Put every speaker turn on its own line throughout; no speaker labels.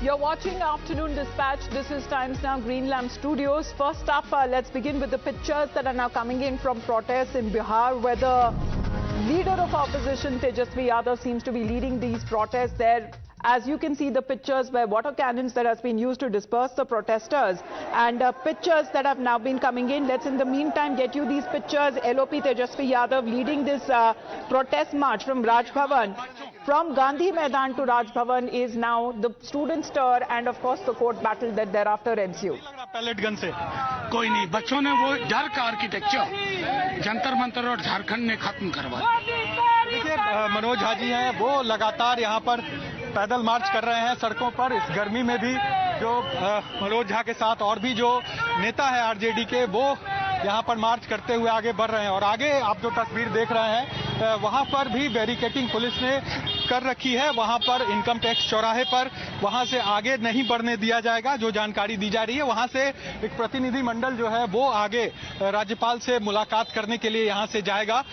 You're watching Afternoon Dispatch. This is Times Now Greenlam Studios. First up, let's begin with the pictures that are now coming in from protests in Bihar, where the leader of opposition, Tejasvi Yadav, seems to be leading these protests there. As you can see, the pictures where water cannons that has been used to disperse the protesters, and pictures that have now been coming in. Let's in the meantime get you these pictures. LOP Tejasvi Yadav leading this protest march from Raj Bhavan. From Gandhi Maidan to Raj Bhavan is now the student stir and of course the court battle that thereafter ensued.
Pellet gun से कोई नहीं, बच्चों ने वो डर का architecture Jantar Mantar और झारखंड ने खत्म करवा दिया।
देखिए, मनोज झा जी हैं, वो लगातार यहाँ पर पैदल मार्च कर रहे हैं सड़कों पर इस गर्मी में भी। जो मनोज झा के साथ और भी जो नेता है आरजेडी के, वो यहाँ पर मार्च करते हुए आगे बढ़ रहे हैं। और आगे आप जो तस्वीर देख रहे हैं, वहाँ पर भी बैरिकेटिंग पुलिस ने कर रखी है। वहाँ पर इनकम टैक्स चौराहे पर वहाँ से आगे नहीं बढ़ने दिया जाएगा, जो जानकारी दी जा रही है। वहाँ से एक प्रतिनिधि मंडल जो है वो आगे राज्यपाल से मुलाकात करने के लिए यहाँ से जाएगा।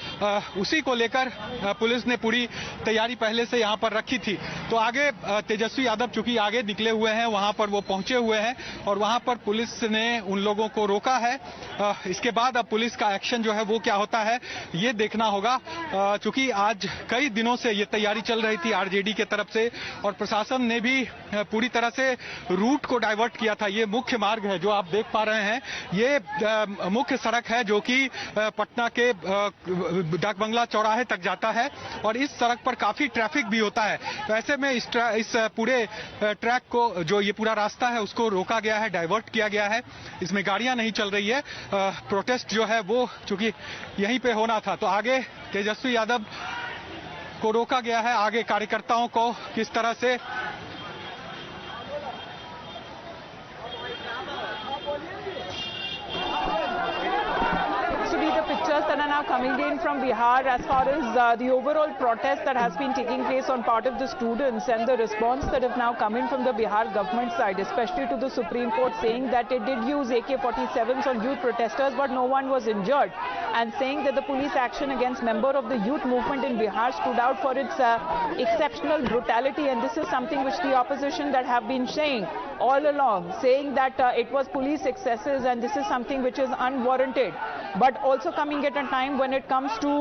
उसी को लेकर पुलिस ने पूरी तैयारी पहले से यहाँ पर रखी थी। तो आगे तेजस्वी यादव चूंकि आगे निकले हुए हैं, वहाँ पर वो पहुंचे हुए हैं और वहाँ पर पुलिस ने उन लोगों को रोका है। इसके बाद अब पुलिस का एक्शन जो है वो क्या होता है ये देखना होगा। चूंकि आज कई दिनों से ये तैयारी चल रही थी आरजेडी के तरफ से और प्रशासन ने भी पूरी तरह से रूट को डाइवर्ट किया था। ये मुख्य मार्ग है जो आप देख पा रहे हैं, ये मुख्य सड़क है जो कि पटना के डाक बंगला चौराहे तक जाता है और इस सड़क पर काफी ट्रैफिक भी होता है। तो ऐसे में इस पूरे ट्रैक को, जो ये पूरा रास्ता है, उसको रोका गया है, डाइवर्ट किया गया है। इसमें गाड़ियां नहीं चल रही है। प्रोटेस्ट जो है वो चूंकि यहीं पे होना था, तो आगे तेजस्वी यादव को रोका गया है। आगे कार्यकर्ताओं को किस तरह से
pictures that are now coming in from Bihar as far as the overall protest that has been taking place on part of the students and the response that have now come in from the Bihar government side, especially to the Supreme Court, saying that it did use AK-47s on youth protesters but no one was injured, and saying that the police action against member of the youth movement in Bihar stood out for its exceptional brutality. And this is something which the opposition that have been saying all along, saying that it was police excesses and this is something which is unwarranted. But also coming at a time when it comes to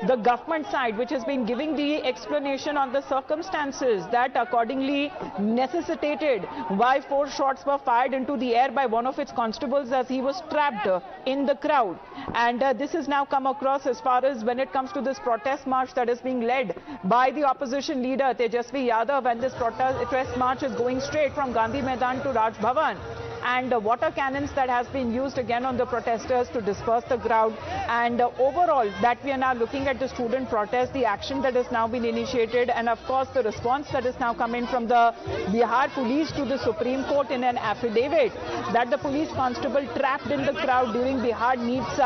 the government side, which has been giving the explanation on the circumstances that accordingly necessitated why 4 shots were fired into the air by one of its constables as he was trapped in the crowd. And this has now come across as far as when it comes to this protest march that is being led by the opposition leader Tejasvi Yadav, and this protest march is going straight from Gandhi Maidan to Raj Bhavan. And water cannons that has been used again on the protesters to disperse the crowd. And overall, that we are now looking at the student protest, the action that has now been initiated, and of course the response that is now coming from the Bihar police to the Supreme Court in an affidavit that the police constable trapped in the crowd during Bihar NEET's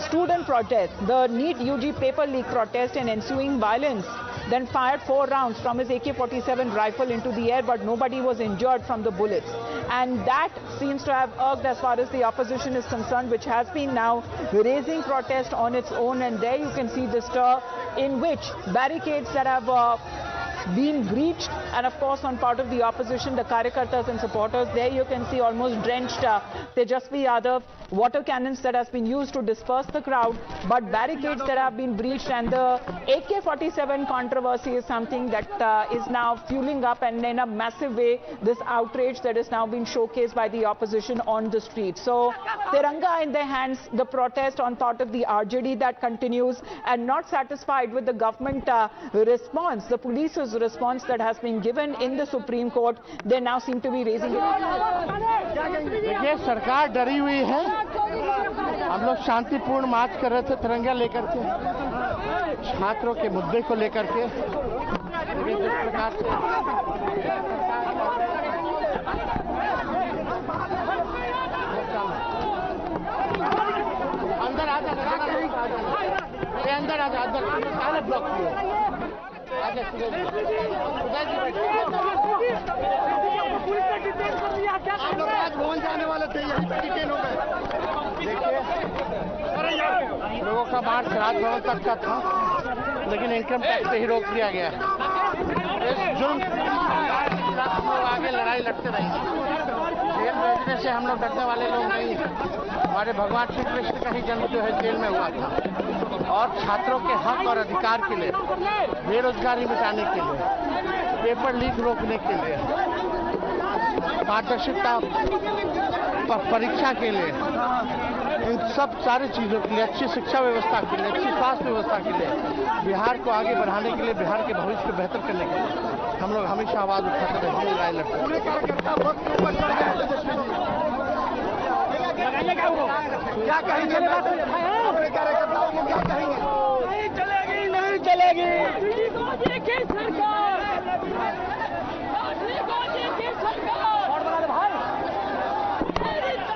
student protest, the NEET UG paper leak protest, and ensuing violence, then fired 4 rounds from his AK-47 rifle into the air, but nobody was injured from the bullets. And that seems to have irked as far as the opposition is concerned, which has been now raising protest on its own. And there you can see the stir in which barricades that have been breached, and of course on part of the opposition, the Karyakartas and supporters, there you can see almost drenched Tejasvi Yadav, water cannons that has been used to disperse the crowd, but barricades that have been breached. And the AK-47 controversy is something that is now fueling up, and in a massive way this outrage that is now being showcased by the opposition on the street. So Tiranga in their hands, the protest on part of the RJD that continues, and not satisfied with the government response, the police's response that has been given in the Supreme Court, they now seem to be raising it.
देखिए, सरकार डरी हुई है। हम लोग शांतिपूर्ण मार्च कर रहे थे तिरंगा लेकर के, छात्रों के मुद्दे को लेकर के। जिस प्रकार से अंदर आ जाना, अंदर आ जा, अंदर ब्लॉक किए। राजभवन जाने वाले थे, यहीं पे डिटेन हो गए। देखिए, लोगों का मार्च राजभवन तक का था, लेकिन इनकम टैक्स से ही रोक दिया गया है। जुर्म हम लोग आगे लड़ाई लड़ते रहेंगे। जेल भेजने से हम लोग डरने वाले लोग नहीं हैं। हमारे भगवान श्री कृष्ण का ही जन्म जो है जेल में हुआ था, और छात्रों के हक और अधिकार के लिए, बेरोजगारी मिटाने के लिए, पेपर लीक रोकने के लिए, पारदर्शिता परीक्षा के लिए, इन सब सारी चीज़ों के लिए, अच्छी शिक्षा व्यवस्था के लिए, अच्छी स्वास्थ्य व्यवस्था के लिए, बिहार को आगे बढ़ाने के लिए, बिहार के भविष्य को बेहतर करने के लिए हम लोग हमेशा आवाज़ उठाते रहेंगे, लड़ाई लड़ते रहेंगे। क्या कहेंगे कार्यकर्ताओं को, क्या कहेंगे? नहीं चलेगी, नहीं चलेगी सरकार।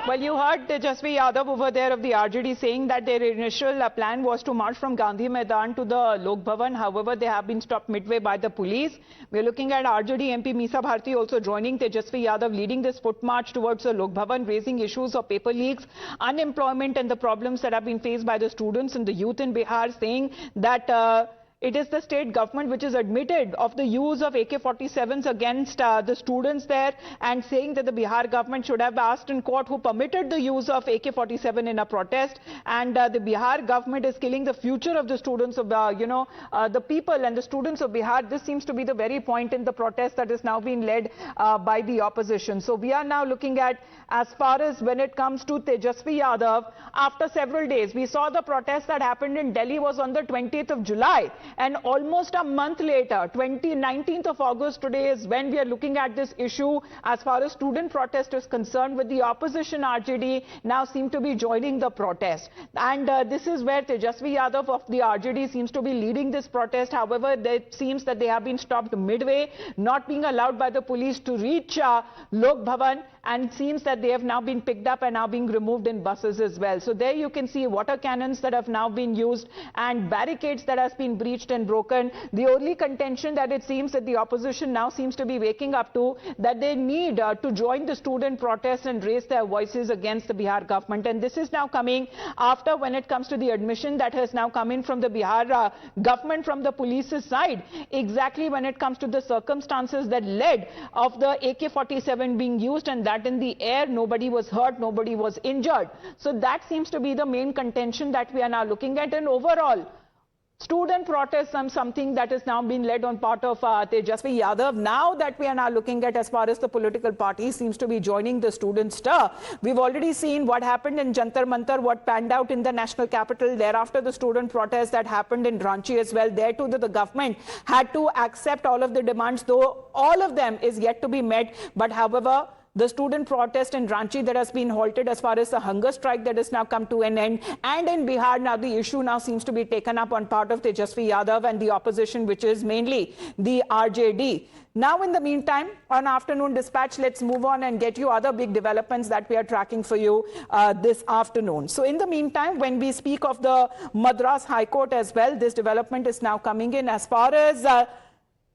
Well, you heard Tejasvi Yadav over there of the RJD saying that their initial plan was to march from Gandhi Maidan to the Lok Bhavan. However, they have been stopped midway by the police. We're looking at RJD MP Meesa Bharti also joining Tejasvi Yadav, leading this foot march towards the Lok Bhavan, raising issues of paper leaks, unemployment and the problems that have been faced by the students and the youth in Bihar, saying that it is the state government which is admitted of the use of AK-47s against the students there, and saying that the Bihar government should have asked in court who permitted the use of AK-47 in a protest, and the Bihar government is killing the future of the students of, the people and the students of Bihar. This seems to be the very point in the protest that is now being led by the opposition. So we are now looking at, as far as when it comes to Tejasvi Yadav, after several days, we saw the protest that happened in Delhi was on the 20th of July. And almost a month later, 19th of August today is when we are looking at this issue as far as student protest is concerned, with the opposition RJD now seem to be joining the protest. And this is where Tejasvi Yadav of the RJD seems to be leading this protest. However, it seems that they have been stopped midway, not being allowed by the police to reach Lok Bhavan, and it seems that they have now been picked up and now being removed in buses as well. So there you can see water cannons that have now been used and barricades that has been breached and broken. The only contention that it seems that the opposition now seems to be waking up to, that they need to join the student protest and raise their voices against the Bihar government. And this is now coming after, when it comes to the admission that has now come in from the Bihar government from the police's side, exactly when it comes to the circumstances that led of the AK-47 being used, and that in the air nobody was hurt, nobody was injured. So that seems to be the main contention that we are now looking at. And overall, student protests, something that is now being led on part of Tejasvi Yadav. Now that we are now looking at, as far as the political party seems to be joining the student stir. We've already seen what happened in Jantar Mantar, what panned out in the national capital. Thereafter, the student protests that happened in Ranchi as well. There too, the government had to accept all of the demands, though all of them is yet to be met. But however, the student protest in Ranchi that has been halted, as far as the hunger strike that has now come to an end, and in Bihar now the issue now seems to be taken up on part of Tejasvi Yadav and the opposition, which is mainly the RJD. Now in the meantime, on Afternoon Dispatch, let's move on and get you other big developments that we are tracking for you this afternoon. So in the meantime, when we speak of the Madras High Court as well, this development is now coming in as far as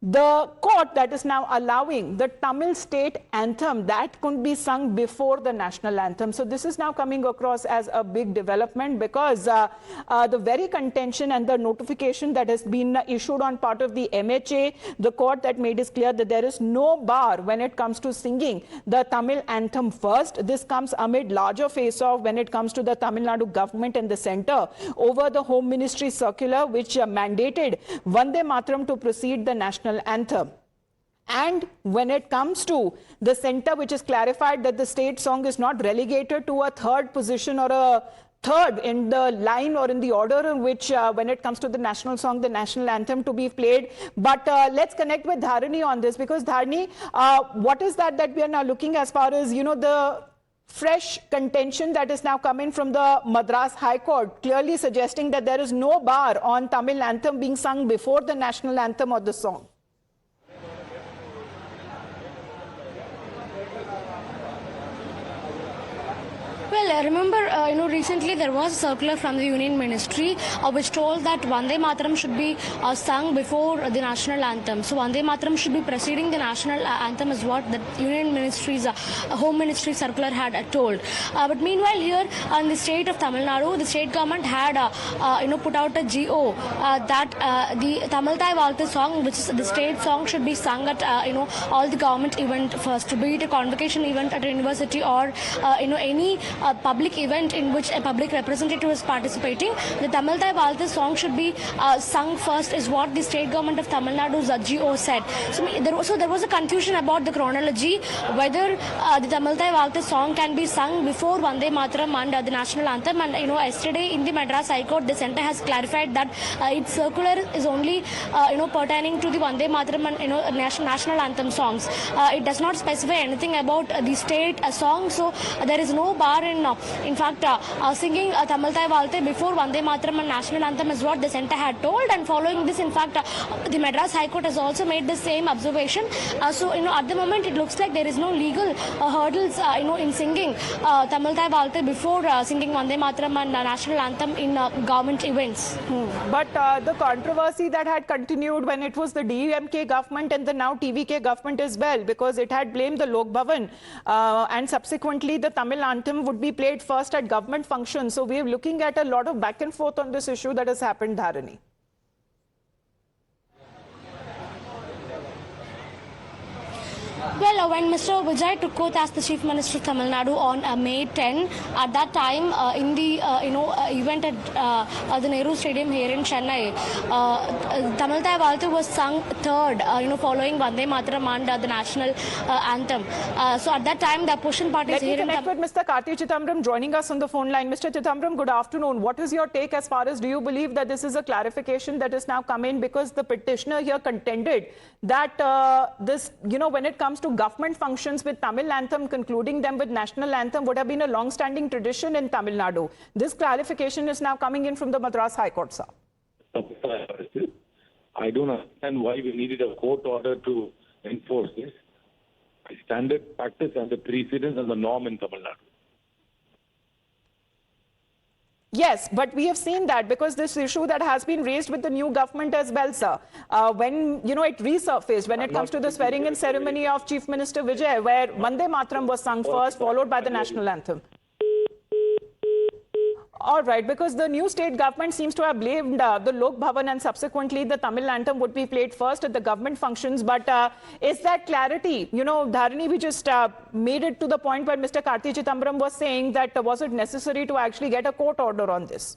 the court that is now allowing the Tamil state anthem that could be sung before the national anthem. So this is now coming across as a big development, because the very contention and the notification that has been issued on part of the MHA, the court that made it clear that there is no bar when it comes to singing the Tamil anthem first. This comes amid larger face-off when it comes to the Tamil Nadu government and the centre over the Home Ministry circular, which mandated Vande Mataram to precede the national anthem. And when it comes to the centre, which is clarified that the state song is not relegated to a third position or a third in the line or in the order in which when it comes to the national song, the national anthem to be played. But let's connect with Dharani on this, because Dharani, what is that we are now looking as far as, the fresh contention that is now coming from the Madras High Court, clearly suggesting that there is no bar on Tamil anthem being sung before the national anthem or the song?
Well, remember, recently there was a circular from the Union Ministry which told that Vande Mataram should be sung before the national anthem. So Vande Mataram should be preceding the national anthem is what the Union Ministry's Home Ministry circular had told. But meanwhile here in the state of Tamil Nadu, the state government had put out a GO that the Tamil Thai Valthu song, which is the state song, should be sung at all the government event first, be it a convocation event at a university or any public event in which a public representative is participating. The Tamil Thai Valthu song should be sung first is what the state government of Tamil Nadu's GO said. So there was a confusion about the chronology, whether the Tamil Thai Valthu song can be sung before Vande Mataram and the national anthem. And yesterday in the Madras High Court, the centre has clarified that its circular is only pertaining to the Vande Mataram and national anthem songs. It does not specify anything about the state song, so there is no bar in fact singing Tamil Thai Valthu before Vande Mataram and national anthem is what the centre had told. And following this, in fact, the Madras High Court has also made the same observation. So at the moment it looks like there is no legal hurdles in singing Tamil Thai Valthu before singing Vande Mataram and national anthem in government events.
But the controversy that had continued when it was the DMK government and the now TVK government as well, because it had blamed the Lok Bhavan and subsequently the Tamil anthem would be played first at government functions. So we are looking at a lot of back and forth on this issue that has happened, Dharani.
Well, when Mr. Vijay took oath as the Chief Minister of Tamil Nadu on May 10, at that time in the event at the Nehru Stadium here in Chennai, Tamil Thai Valthu was sung third, following Vande Mataram and the national anthem. So at that time, the opposition parties here in...
Let me connect with Mr. Karti Chidambaram joining us on the phone line. Mr. Chidambaram, good afternoon. What is your take as far as, do you believe that this is a clarification that has now come in, because the petitioner here contended that this, when it comes to government functions with Tamil anthem, concluding them with national anthem, would have been a long-standing tradition in Tamil Nadu. This clarification is now coming in from the Madras High Court, sir.
I don't understand why we needed a court order to enforce this. Standard practice and the precedence and the norm in Tamil Nadu.
Yes, but we have seen that because this issue that has been raised with the new government as well, sir. When, it resurfaced, when it comes to the swearing-in ceremony of Chief Minister Vijay, where Vande Mataram was sung first, followed by the national anthem. All right, because the new state government seems to have blamed the Lok Bhavan and subsequently the Tamil anthem would be played first at the government functions. But is that clarity? Dharani, we just made it to the point where Mr. Karti Chidambaram was saying that was it necessary to actually get a court order on this?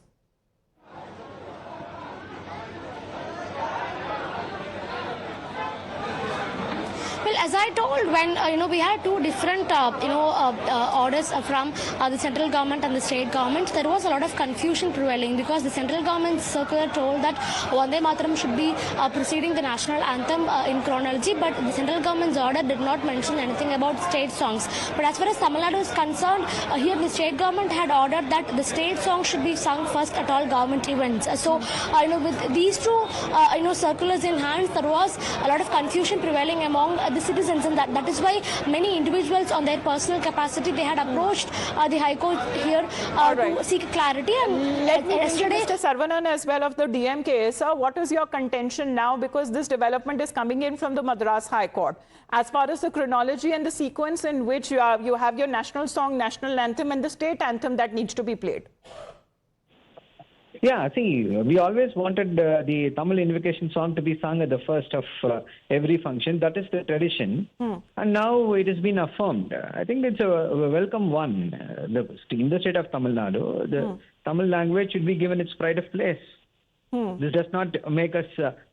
Well, as I told, when we had two different orders from the central government and the state government, there was a lot of confusion prevailing because the central government's circular told that Vande Mataram should be preceding the national anthem in chronology, but the central government's order did not mention anything about state songs. But as far as Tamil Nadu is concerned, here the state government had ordered that the state song should be sung first at all government events. So, with these two, circulars in hand, there was a lot of confusion prevailing among the citizens, and that is why many individuals on their personal capacity, they had approached the High Court here to seek clarity. And
let me yesterday, Mr. Saravanan as well of the DMK. Sir, what is your contention now, because this development is coming in from the Madras High Court, as far as the chronology and the sequence in which you have your national song, national anthem and the state anthem that needs to be played?
Yeah, see, we always wanted the Tamil invocation song to be sung at the first of every function. That is the tradition. And now it has been affirmed. I think it's a welcome one. In the state of Tamil Nadu, the Tamil language should be given its pride of place. This does not make us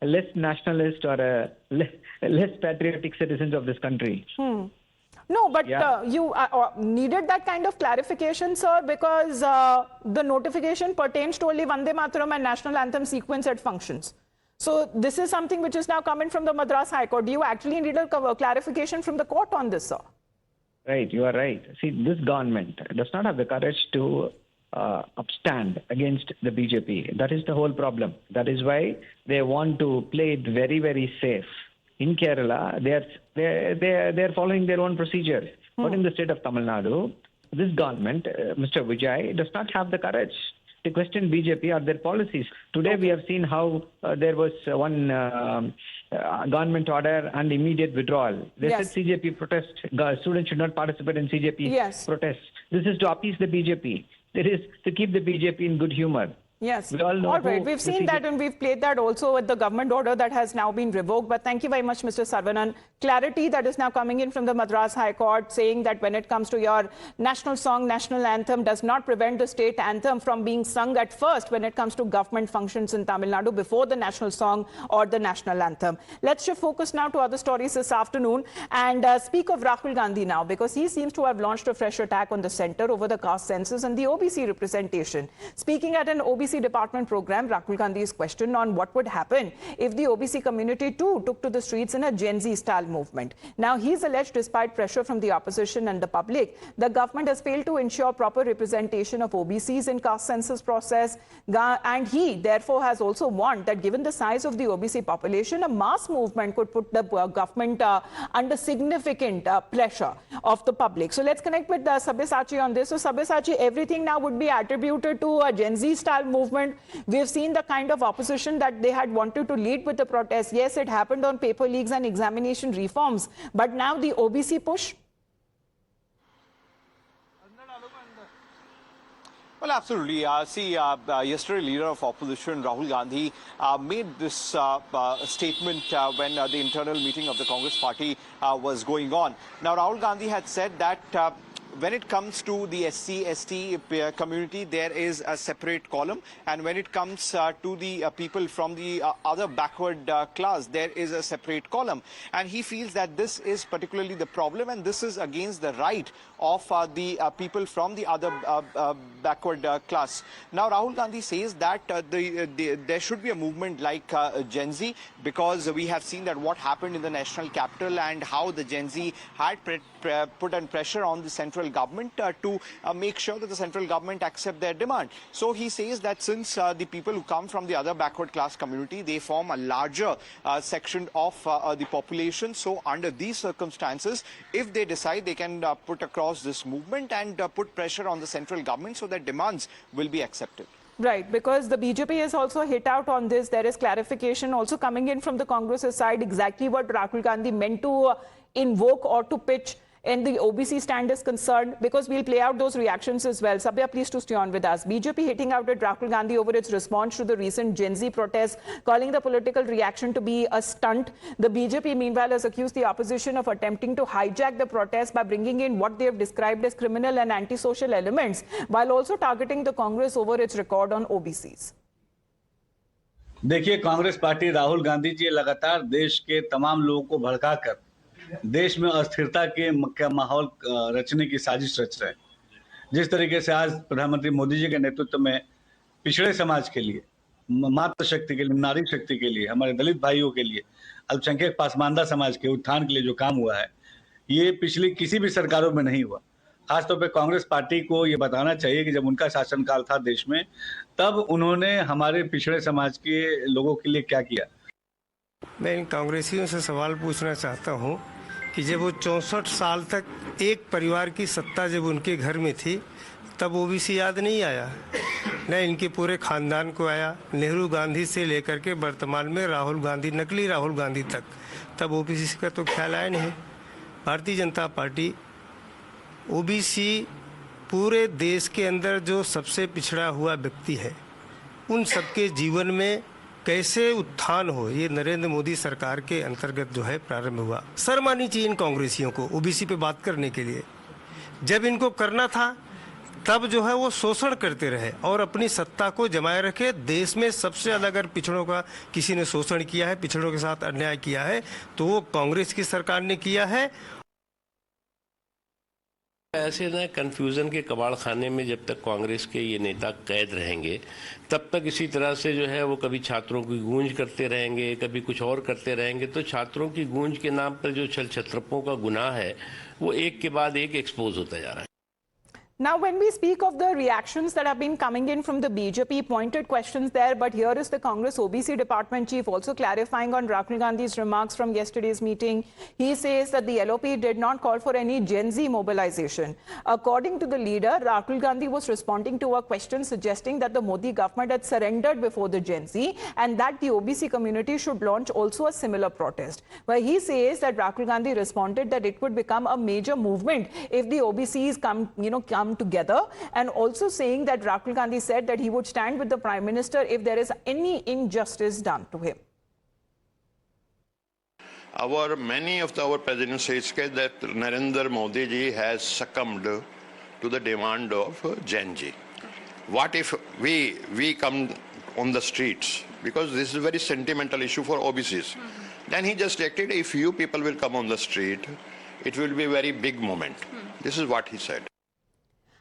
less nationalist or less patriotic citizens of this country.
No, but you needed that kind of clarification, sir, because the notification pertains to only Vande Mataram and national anthem sequence at functions. So this is something which is now coming from the Madras High Court. Do you actually need a clarification from the court on this, sir?
Right, you are right. See, this government does not have the courage to upstand against the BJP. That is the whole problem. That is why they want to play it very, very safe. In Kerala, they are following their own procedures. But in the state of Tamil Nadu, this government, Mr. Vijay, does not have the courage to question BJP or their policies. Today we have seen how there was one government order and immediate withdrawal. They
Yes.
said CJP protest, students should not participate in CJP
Yes.
protests. This is to appease the BJP. It is to keep the BJP in good humor.
Yes.
We all know
All right.
who
We've
the
seen that and we've played that also with the government order that has now been revoked. But thank you very much, Mr. Saravanan. Clarity that is now coming in from the Madras High Court saying that when it comes to your national song, national anthem does not prevent the state anthem from being sung at first when it comes to government functions in Tamil Nadu before the national song or the national anthem. Let's shift focus now to other stories this afternoon and speak of Rahul Gandhi now, because he seems to have launched a fresh attack on the centre over the caste census and the OBC representation. Speaking at an OBC department program, Rahul Gandhi is questioned on what would happen if the OBC community too took to the streets in a Gen Z style movement. Now he's alleged, despite pressure from the opposition and the public, the government has failed to ensure proper representation of OBCs in caste census process, and he therefore has also warned that given the size of the OBC population, a mass movement could put the government under significant pressure of the public. So let's connect with Sabyasachi on this. So Sabyasachi, everything now would be attributed to a Gen Z style movement. We've seen the kind of opposition that they had wanted to lead with the protest. Yes, it happened on paper leaks and examination reforms, but now the OBC push.
Well, absolutely. Yesterday, leader of opposition Rahul Gandhi made this statement when the internal meeting of the Congress party was going on. Now, Rahul Gandhi had said that when it comes to the SC/ST community, there is a separate column, and when it comes to the people from the other backward class, there is a separate column. And he feels that this is particularly the problem, and this is against the right of the people from the other backward class. Now, Rahul Gandhi says that there should be a movement like Gen Z, because we have seen that what happened in the national capital and how the Gen Z had put on pressure on the central government to make sure that the central government accept their demand. So he says that since the people who come from the other backward class community, they form a larger section of the population. So under these circumstances, if they decide, they can put across this movement and put pressure on the central government so that demands will be accepted.
Right, because the BJP has also hit out on this. There is clarification also coming in from the Congress side exactly what Rahul Gandhi meant to invoke or to pitch and the OBC stand is concerned, because we'll play out those reactions as well. Sabya, please to stay on with us. BJP hitting out at Rahul Gandhi over its response to the recent Gen Z protests, calling the political reaction to be a stunt. The BJP, meanwhile, has accused the opposition of attempting to hijack the protest by bringing in what they have described as criminal and antisocial elements, while also targeting the Congress over its record on OBCs.
देखिए, Congress party Rahul Gandhi ji लगातार देश के तमाम लोगों को भड़काकर देश में अस्थिरता के माहौल रचने की साजिश रच रहे हैं। जिस तरीके से आज प्रधानमंत्री मोदी जी के नेतृत्व में पिछड़े समाज के लिए, मातृशक्ति के लिए, नारी शक्ति के लिए, हमारे दलित भाइयों के लिए, अल्पसंख्यक पासमानदा समाज के उत्थान के लिए जो काम हुआ है, ये पिछली किसी भी सरकारों में नहीं हुआ। खासतौर पे कांग्रेस पार्टी को ये बताना चाहिए कि जब उनका शासनकाल था देश में, तब उन्होंने हमारे पिछड़े समाज के लोगों के लिए क्या किया।
मैं इन कांग्रेसियों से सवाल पूछना चाहता हूं कि जब वो 64 साल तक एक परिवार की सत्ता जब उनके घर में थी, तब ओबीसी याद नहीं आया, न इनके पूरे खानदान को आया। नेहरू गांधी से लेकर के वर्तमान में राहुल गांधी, नकली राहुल गांधी तक, तब ओबीसी का तो ख्याल आया नहीं। भारतीय जनता पार्टी ओबीसी पूरे देश के अंदर जो सबसे पिछड़ा हुआ व्यक्ति है, उन सबके जीवन में कैसे उत्थान हो, ये नरेंद्र मोदी सरकार के अंतर्गत जो है प्रारंभ हुआ। शर्म आनी चाहिए इन कांग्रेसियों को ओबीसी पे बात करने के लिए। जब इनको करना था तब जो है वो शोषण करते रहे और अपनी सत्ता को जमाए रखे। देश में सबसे ज्यादा अगर पिछड़ों का किसी ने शोषण किया है, पिछड़ों के साथ अन्याय किया है, तो वो कांग्रेस की सरकार ने किया है।
ऐसे ना कंफ्यूजन के कबाड़ खाने में जब तक कांग्रेस के ये नेता कैद रहेंगे, तब तक इसी तरह से जो है वो कभी छात्रों की गूंज करते रहेंगे, कभी कुछ और करते रहेंगे। तो छात्रों की गूंज के नाम पर जो छल छत्रपों का गुनाह है, वो एक के बाद एक एक्सपोज होता जा रहा है।
Now, when we speak of the reactions that have been coming in from the BJP, pointed questions there, but here is the Congress OBC department chief also clarifying on Rahul Gandhi's remarks from yesterday's meeting. He says that the LOP did not call for any Gen Z mobilization. According to the leader, Rahul Gandhi was responding to a question suggesting that the Modi government had surrendered before the Gen Z and that the OBC community should launch also a similar protest. Where he says that Rahul Gandhi responded that it would become a major movement if the OBCs come together, and also saying that Rahul Gandhi said that he would stand with the Prime Minister if there is any injustice done to him.
Many of our presidents say that Narendra Modi ji has succumbed to the demand of Gen Z. What if we come on the streets, because this is a very sentimental issue for OBCs. Then he just stated, if you people will come on the street, it will be a very big moment. This is what he said.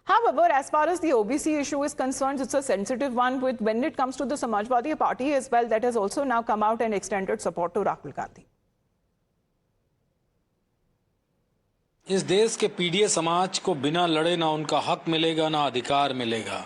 However, as far as the OBC issue is concerned, it's a sensitive one when it comes to the Samajwadi Party as well, that has also now come out and extended support to Rahul Gandhi.
इस देश के पीड़ित समाज को बिना लड़े ना उनका हक मिलेगा ना अधिकार मिलेगा।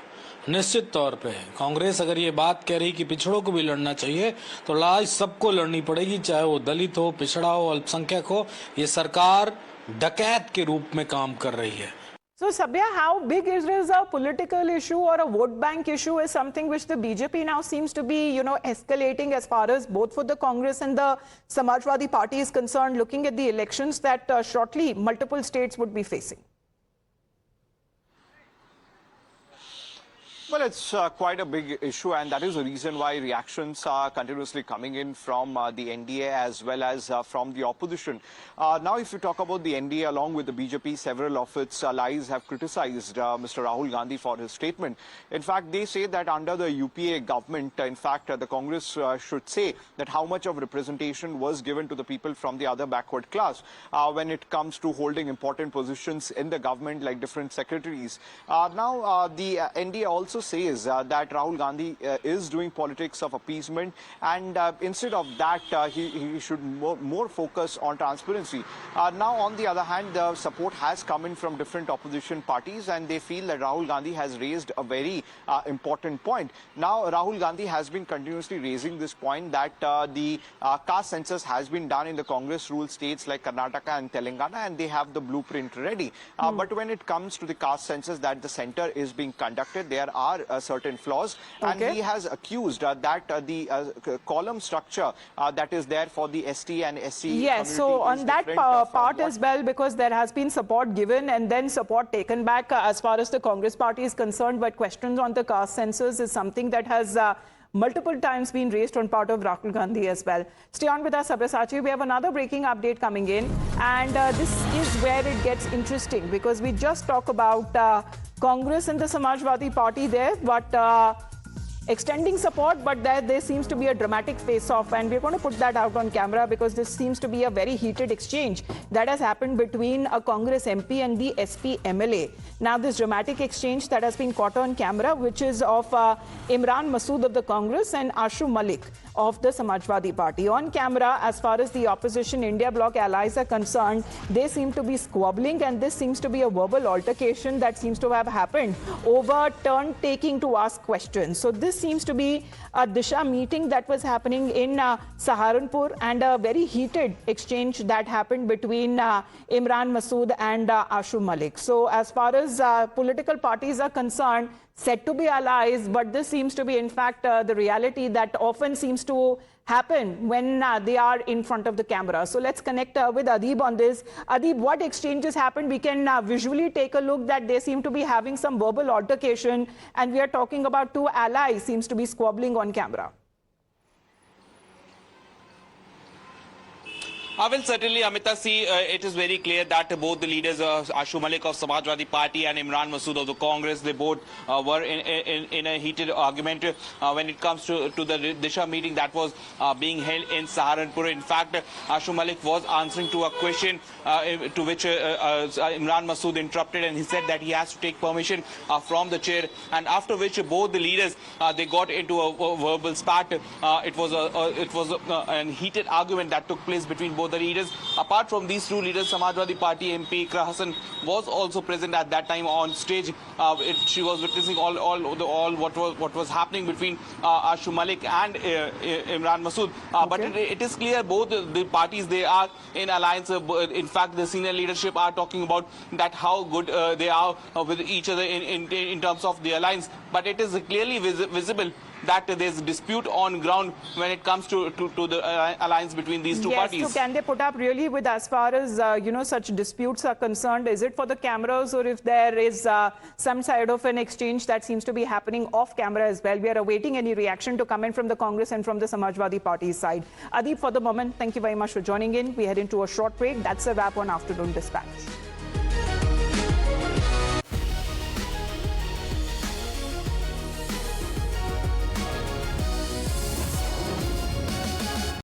निश्चित तौर पे कांग्रेस अगर ये बात कह रही कि पिछड़ों को भी लड़ना चाहिए, तो लड़ाई सबको लड़नी पड़ेगी, चाहे वो दलित हो, पिछड़ा हो, अल्पसंख्यक हो। ये सरकार डकैत के रूप में काम कर रही है।
So, Sabya, how big is this a political issue or a vote bank issue is something which the BJP now seems to be, escalating as far as both for the Congress and the Samajwadi Party is concerned, looking at the elections that shortly multiple states would be facing.
Well, it's quite a big issue, and that is the reason why reactions are continuously coming in from the NDA as well as from the opposition. Now, if you talk about the NDA along with the BJP, several of its allies have criticized Mr. Rahul Gandhi for his statement. In fact, they say that under the UPA government, in fact, the Congress should say that how much of representation was given to the people from the other backward class when it comes to holding important positions in the government like different secretaries. Now, the NDA also says that Rahul Gandhi is doing politics of appeasement, and instead of that, he should more focus on transparency. Now, on the other hand, the support has come in from different opposition parties, and they feel that Rahul Gandhi has raised a very important point. Now, Rahul Gandhi has been continuously raising this point that the caste census has been done in the Congress-ruled states like Karnataka and Telangana, and they have the blueprint ready. But when it comes to the caste census that the center is being conducted, there are certain flaws, and he has accused that the column structure that is there for the ST and SC
yes, so on that part as well, because there has been support given and then support taken back as far as the Congress party is concerned, but questions on the caste census is something that has multiple times been raised on part of Rahul Gandhi as well. Stay on with us, Sabyasachi. We have another breaking update coming in, and this is where it gets interesting, because we just talk about Congress and the Samajwadi Party there, but extending support, but there seems to be a dramatic face-off, and we're going to put that out on camera because this seems to be a very heated exchange that has happened between a Congress MP and the SP MLA. Now, this dramatic exchange that has been caught on camera, which is of Imran Masood of the Congress and Ashu Malik of the Samajwadi Party. On camera, as far as the opposition India Bloc allies are concerned, they seem to be squabbling, and this seems to be a verbal altercation that seems to have happened over turn taking to ask questions. So this seems to be a Disha meeting that was happening in Saharanpur, and a very heated exchange that happened between Imran Masood and Ashu Malik. So as far as political parties are concerned, said to be allies, but this seems to be in fact the reality that often seems to happen when they are in front of the camera. So let's connect with Adib on this. Adib, what exchanges happened? We can visually take a look that they seem to be having some verbal altercation, and we are talking about two allies seems to be squabbling on camera.
Well, certainly, Amita, it is very clear that both the leaders, Ashu Malik of Samajwadi Party and Imran Masood of the Congress, they both were in a heated argument when it comes to the Disha meeting that was being held in Saharanpur. In fact, Ashu Malik was answering to a question to which Imran Masood interrupted, and he said that he has to take permission from the chair, and after which both the leaders they got into a verbal spat. It was a heated argument that took place between both the leaders. Apart from these two leaders, Samajwadi Party MP Iqra Hasan was also present at that time on stage. She was witnessing all what was happening between Ashu Malik and Imran Masood. But it is clear both the parties, they are in alliance. In fact, the senior leadership are talking about that how good they are with each other in terms of the alliance. But it is clearly visible that there's a dispute on ground when it comes to the alliance between these two parties.
So can they put up really with, as far as such disputes are concerned, is it for the cameras, or if there is some side of an exchange that seems to be happening off camera as well? We are awaiting any reaction to come in from the Congress and from the Samajwadi Party side. Adeep, for the moment, thank you very much for joining in. We head into a short break. That's a wrap on Afternoon Dispatch.